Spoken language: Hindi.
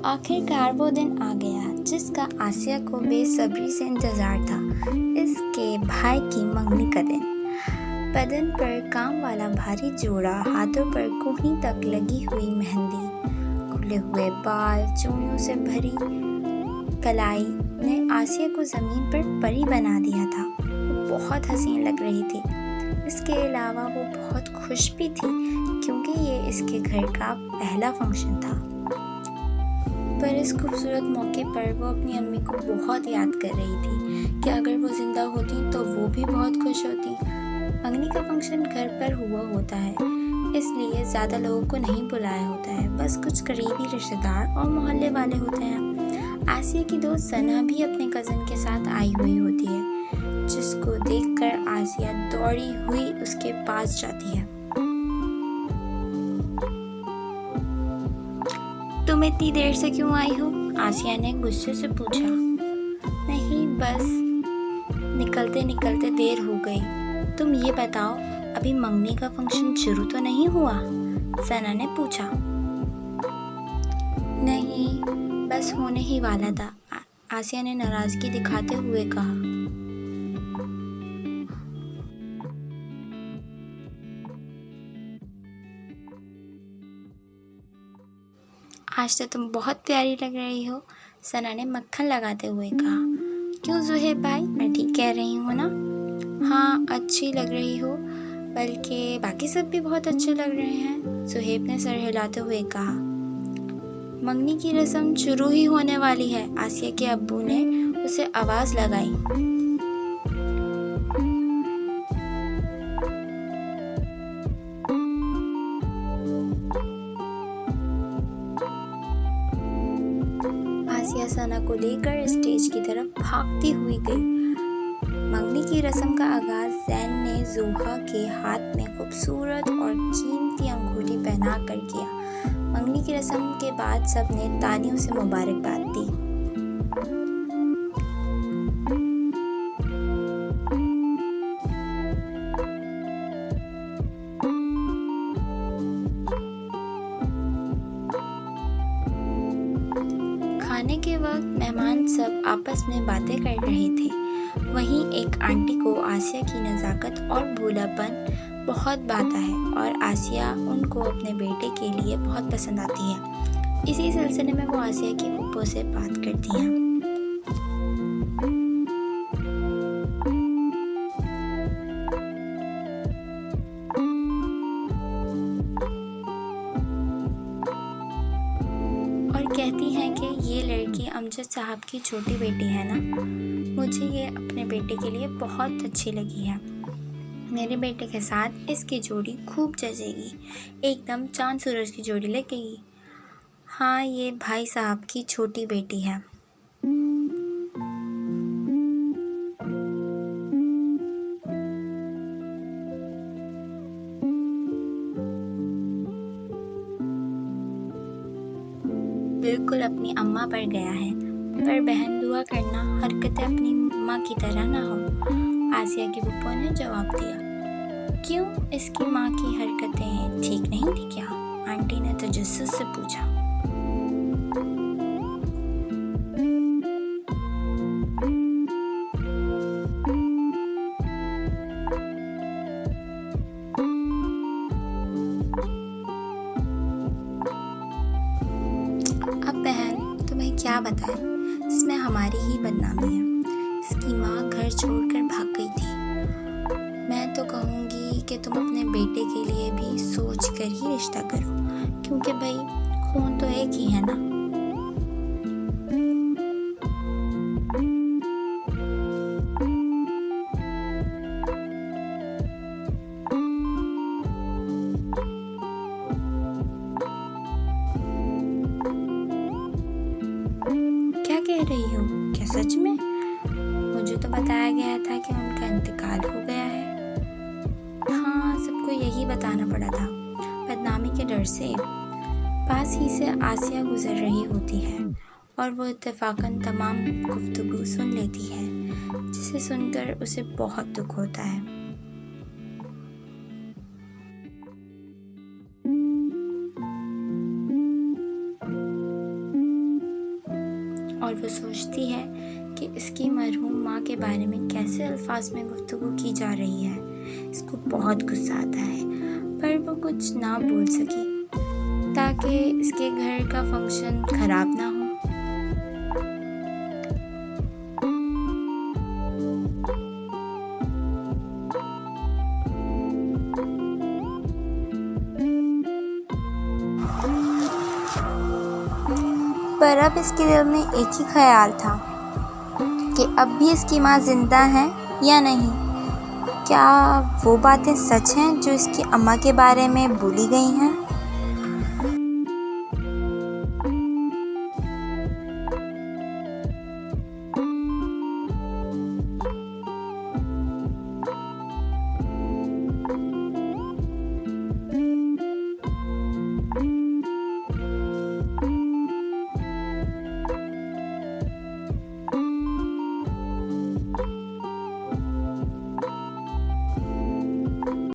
आखिरकार वो दिन आ गया जिसका आसिया को बेसब्री से इंतज़ार था। इसके भाई की मंगनी का दिन। बदन पर काम वाला भारी जोड़ा, हाथों पर कोहनी तक लगी हुई मेहंदी, खुले हुए बाल, चूड़ियों से भरी कलाई ने आसिया को ज़मीन पर परी बना दिया था। वो बहुत हसीन लग रही थी। इसके अलावा वो बहुत खुश भी थी क्योंकि ये इसके घर का पहला फंक्शन था। पर इस खूबसूरत मौके पर वो अपनी अम्मी को बहुत याद कर रही थी कि अगर वो जिंदा होती तो वो भी बहुत खुश होती। मंगनी का फंक्शन घर पर हुआ होता है, इसलिए ज़्यादा लोगों को नहीं बुलाया होता है, बस कुछ करीबी रिश्तेदार और मोहल्ले वाले होते हैं। आसिया की दोस्त सना भी अपने कज़न के साथ आई हुई होती है, जिसको देखकर आसिया दौड़ी हुई उसके पास जाती है। तुम इतनी देर से क्यों आई हो? आसिया ने गुस्से से पूछा। नहीं, बस निकलते निकलते देर हो गई। तुम ये बताओ, अभी मंगनी का फंक्शन शुरू तो नहीं हुआ? सना ने पूछा। नहीं, बस होने ही वाला था, आसिया ने नाराजगी दिखाते हुए कहा। आज तो तुम बहुत प्यारी लग रही हो, सना ने मक्खन लगाते हुए कहा। क्यों ज़ुहैब भाई, मैं ठीक कह रही हूँ ना? हाँ, अच्छी लग रही हो, बल्कि बाकी सब भी बहुत अच्छे लग रहे हैं, ज़ुहैब ने सर हिलाते हुए कहा। मंगनी की रस्म शुरू ही होने वाली है, आसिया के अब्बू ने उसे आवाज़ लगाई। आसिया सना को लेकर स्टेज की तरफ भागती हुई गई। मंगनी की रस्म का आगाज जैन ने जोहा के हाथ में खूबसूरत और कीमती अंगूठी पहना कर किया। मंगनी की रस्म के बाद सबने तालियों से मुबारकबाद दी। खाने के वक्त मेहमान सब आपस में बातें कर रहे थे। वहीं एक आंटी को आसिया की नज़ाकत और भोलापन बहुत भाता है और आसिया उनको अपने बेटे के लिए बहुत पसंद आती है। इसी सिलसिले में वो आसिया की फूफो से बात करती हैं। और कहती हैं कि ये लड़की अमजद साहब की छोटी बेटी है ना, मुझे ये अपने बेटे के लिए बहुत अच्छी लगी है। मेरे बेटे के साथ इसकी जोड़ी खूब जचेगी, एकदम चांद सूरज की जोड़ी लगेगी। हाँ, ये भाई साहब की छोटी बेटी है। बिल्कुल अपनी अम्मा पर गया है, पर बहन दुआ करना हरकतें अपनी अम्मा की तरह ना हो, आसिया की फूफो ने जवाब दिया। क्यों, इसकी माँ की हरकतें ठीक नहीं थी क्या? आंटी ने तजस्सुस से पूछा। अब बहन तुम्हें क्या बताएं, इसमें हमारी ही बदनामी है। इसकी माँ घर छोड़कर भाग गई थी। मैं तो कहूँगी कि तुम अपने बेटे के लिए भी सोच कर ही रिश्ता करो, क्योंकि भाई खून तो एक ही है ना। क्या कह रही हो? क्या सच में? मुझे तो बताया गया था कि उनका इंतकाल हो गया है। हाँ, सबको यही बताना पड़ा था, बदनामी के डर से। पास ही से आसिया गुजर रही होती है और वो इत्तेफाकन तमाम गुफ्तगू सुन लेती है, जिसे सुनकर उसे बहुत दुख होता है। देखती है कि इसकी मरहूम माँ के बारे में कैसे अल्फाज में गुफ्तगू की जा रही है। इसको बहुत गुस्सा आता है, पर वो कुछ ना बोल सकी ताकि इसके घर का फंक्शन खराब ना हो। पर अब इसके दिल में एक ही ख्याल था कि अब भी इसकी माँ जिंदा है या नहीं। क्या वो बातें सच हैं जो इसकी अम्मा के बारे में बोली गई हैं?